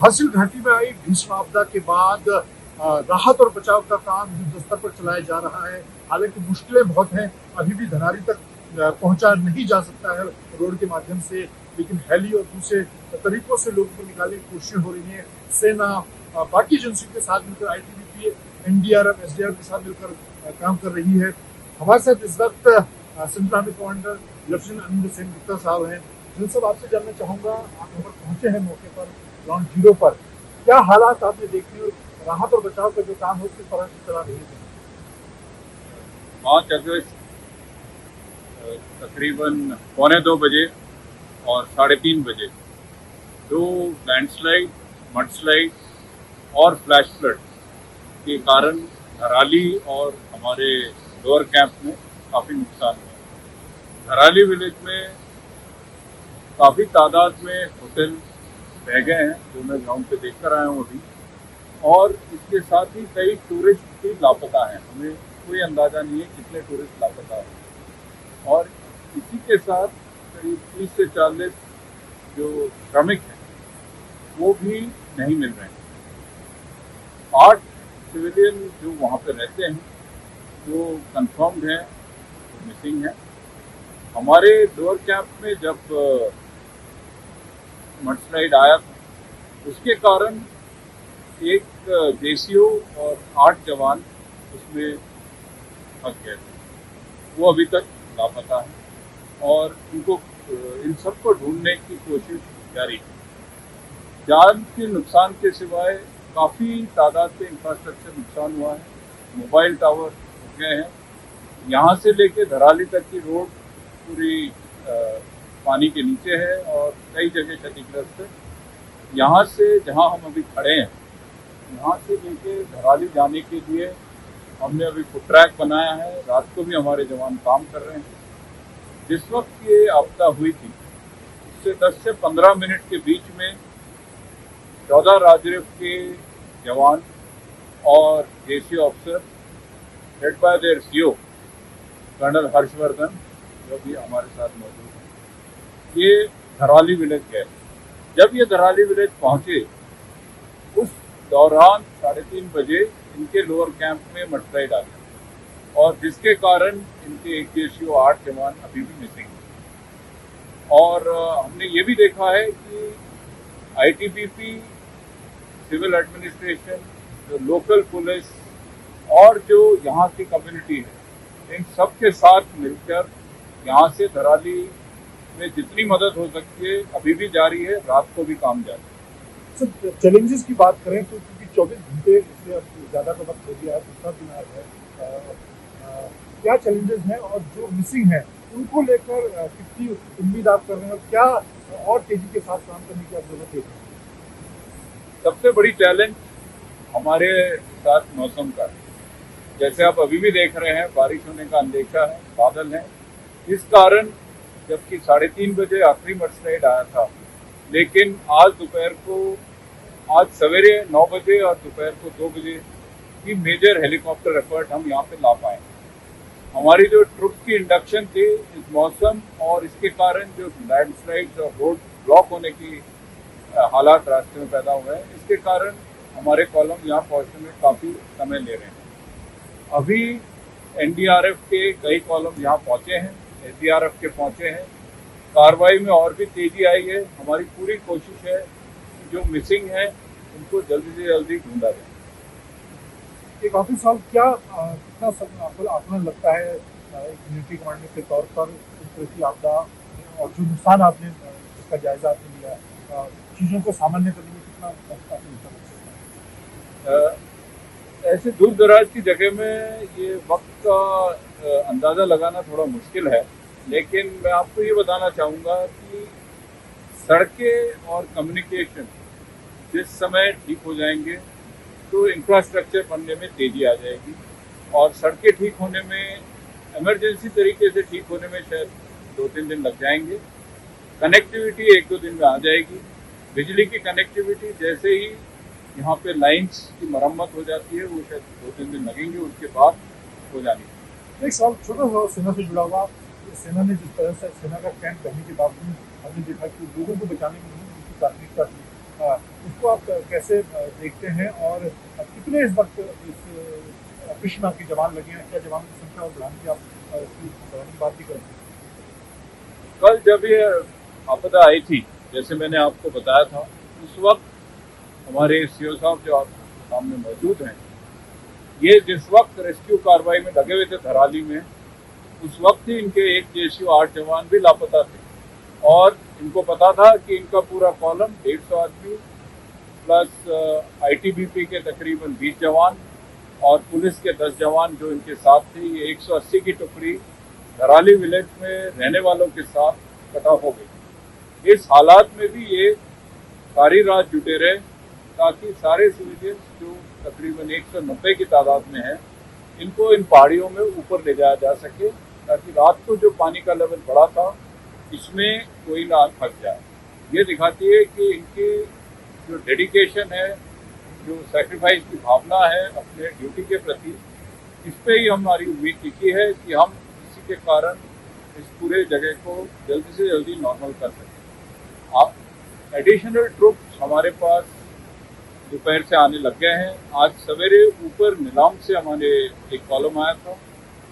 हासिल घाटी में आई भीषण आपदा के बाद राहत और बचाव का काम युद्ध स्तर पर चलाया जा रहा है। हालांकि मुश्किलें बहुत हैं, अभी भी धनारी तक पहुंचा नहीं जा सकता है रोड के माध्यम से, लेकिन हेली और दूसरे तरीकों से लोगों को निकालने की कोशिश हो रही है। सेना बाकी एजेंसियों के साथ मिलकर, ITBP, NDRF, SDRF के साथ मिलकर काम कर रही है। हमारे साथ इस वक्त central army commander lieutenant Aninder Sen Gupta साहब हैं। जिनसे आपसे जानना चाहूंगा, आप यहाँ पर पहुंचे हैं मौके पर, ग्राउंड जीरो पर, क्या हालात आपने देखे और राहत और बचाव का जो काम है उसके तरह से चला रही है? 5 अगस्त तकरीबन 1:45 और 3:30 दो लैंडस्लाइड, मडस्लाइड और फ्लैश फ्लड के कारण धराली और हमारे लोअर कैंप में काफ़ी नुकसान हुआ। धराली विलेज में काफ़ी तादाद में होटल रह गए हैं, जो मैं ग्राउंड पे देख कर आया हूँ अभी, और इसके साथ ही कई टूरिस्ट भी लापता हैं। हमें कोई अंदाज़ा नहीं है कितने टूरिस्ट लापता हैं, और इसी के साथ करीब 30 से 40 जो श्रमिक हैं वो भी नहीं मिल रहे हैं। 8 सिविलियन जो वहाँ पे रहते हैं जो कंफर्म्ड हैं, वो मिसिंग हैं। हमारे लोअर कैंप में जब मडस्लाइड आया था, उसके कारण एक JCO और 8 जवान उसमें फंस गए थे। वो अभी तक लापता है और इन सबको ढूंढने की कोशिश जारी है। जान के नुकसान के सिवाय काफ़ी तादाद में इंफ्रास्ट्रक्चर नुकसान हुआ है। मोबाइल टावर हो गए हैं। यहाँ से लेके धराली तक की रोड पूरी पानी के नीचे है और कई जगह क्षतिग्रस्त है। यहाँ से जहाँ हम अभी खड़े हैं, यहाँ से लेके धराली जाने के लिए हमने अभी फुट ट्रैक बनाया है। रात को भी हमारे जवान काम कर रहे हैं। जिस वक्त ये आपदा हुई थी, उससे 10 से 15 मिनट के बीच में 14 राजरिफ के जवान और JCO officer head by their CO colonel Harshvardhan, जो भी हमारे साथ मौजूद हैं, ये धराली विलेज गए। जब ये धराली विलेज पहुंचे, उस दौरान 3:30 बजे इनके लोअर कैंप में मडस्लाइड आ गया, और जिसके कारण इनके एक JCO 8 जवान अभी भी मिसिंग हैं। और हमने ये भी देखा है कि ITBP, सिविल एडमिनिस्ट्रेशन, जो लोकल पुलिस और जो यहाँ की कम्युनिटी है, इन सब के साथ मिलकर यहाँ से धराली में जितनी मदद हो सकती है अभी भी जारी है। रात को भी काम जारी है। सर, चैलेंजेस की बात करें तो क्योंकि 24 घंटे इससे अब ज़्यादा का वक्त हो गया है, दूसरा दिन आया है, क्या चैलेंजेस हैं और जो मिसिंग है उनको लेकर कितनी उम्मीद आप कर रहे हैं और क्या और तेजी के साथ काम करने की आप जरूरत है? सबसे बड़ी चैलेंज हमारे साथ मौसम का है। जैसे आप अभी भी देख रहे हैं, बारिश होने का अंदेशा है, बादल है। इस कारण जबकि 3:30 बजे आखिरी मडस्लाइड आया था, लेकिन आज सवेरे 9 बजे और दोपहर को 2 बजे की मेजर हेलीकॉप्टर एफर्ट हम यहाँ पे ला पाए। हमारी जो ट्रुप की इंडक्शन थी, इस मौसम और इसके कारण जो लैंडस्लाइड्स और रोड ब्लॉक होने की हालात रास्ते में पैदा हुए हैं, इसके कारण हमारे कॉलम यहाँ पहुँचने में काफ़ी समय ले रहे हैं। अभी NDRF के कई कॉलम यहाँ पहुँचे हैं, SDRF के पहुँचे हैं। कार्रवाई में और भी तेजी आई है। हमारी पूरी कोशिश है कि जो मिसिंग है उनको जल्दी से जल्दी ढूंढा जाए। एक ऑफिसर, क्या कितना समय आपको आकलन लगता है यूनिटी कमांडर के तौर पर इस तरह की आपदा और जो नुकसान आपने इसका जायजा आपने लिया, चीज़ों को सामान्य करने में कितना वक्त आपने लगता है? ऐसे दूर दराज की जगह में ये वक्त का अंदाज़ा लगाना थोड़ा मुश्किल है, लेकिन मैं आपको ये बताना चाहूँगा कि सड़कें और कम्युनिकेशन जिस समय ठीक हो जाएंगे तो इंफ्रास्ट्रक्चर बनने में तेज़ी आ जाएगी, और सड़कें ठीक होने में, इमरजेंसी तरीके से ठीक होने में शायद 2-3 दिन लग जाएंगे। कनेक्टिविटी 1-2 दिन में आ जाएगी। बिजली की कनेक्टिविटी जैसे ही यहाँ पे लाइंस की मरम्मत हो जाती है, वो शायद 2-3 दिन लगेंगे, उसके बाद हो जाएगी। एक सवाल छोटा सा सेना से जुड़ा हुआ, सेना ने जिस तरह से सेना का कैंप करने के बावजूद हमने देखा कि लोगों को बचाने में उनकी प्राथमिकता थी, उसको आप कैसे देखते हैं और कितने इस वक्त इस ऑपरेशन में आपके जवान लगे हैं, क्या जवानों की संख्या और बढ़ाने की आप बढ़ाने की बात भी करेंगे? कल जब ये आपदा आई थी, जैसे मैंने आपको बताया था, उस वक्त हमारे सीओ साहब जो आपके सामने मौजूद हैं, ये जिस वक्त रेस्क्यू कार्रवाई में लगे हुए थे धराली में, उस वक्त ही इनके एक जेसीओ 8 जवान भी लापता थे और इनको पता था कि इनका पूरा कॉलम 150 आदमी प्लस आईटीबीपी के तकरीबन 20 जवान और पुलिस के 10 जवान जो इनके साथ थे, ये 180 की टुकड़ी धराली विलेज में रहने वालों के साथ कटा हो गई। इस हालात में भी ये सारी रात जुटे रहे ताकि सारे सिविलियंस जो तकरीबन 190 की तादाद में है, इनको इन पहाड़ियों में ऊपर ले जाया जा सके ताकि रात को जो पानी का लेवल बढ़ा था इसमें कोई ना फंस जाए। ये दिखाती है कि इनकी जो डेडिकेशन है, जो सैक्रिफाइस की भावना है अपने ड्यूटी के प्रति, इस पे ही हमारी उम्मीद टिकी है कि हम इसी के कारण इस पूरे जगह को जल्दी से जल्दी नॉर्मल कर सकें। आप एडिशनल ट्रुप्स हमारे पास दोपहर से आने लग गए हैं। आज सवेरे ऊपर नीलाम से हमारे एक कॉलम आया था,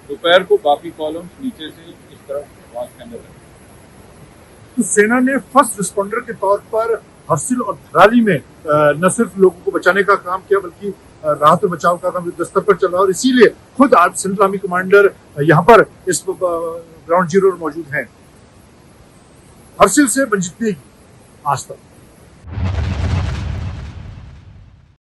दोपहर को बाकी कॉलम्स नीचे से इस तरफ आवाज करने लगे। तो सेना ने फर्स्ट रिस्पॉन्डर के तौर पर हरसिल और धराली में न सिर्फ लोगों को बचाने का काम किया बल्कि राहत और बचाव का काम युद्ध स्तर पर चल रहा है और इसीलिए खुद आज सेंट्रल आर्मी कमांडर यहाँ पर इस ग्राउंड जीरो मौजूद हैं। हरसिल से मंजित नेगी, आज तक।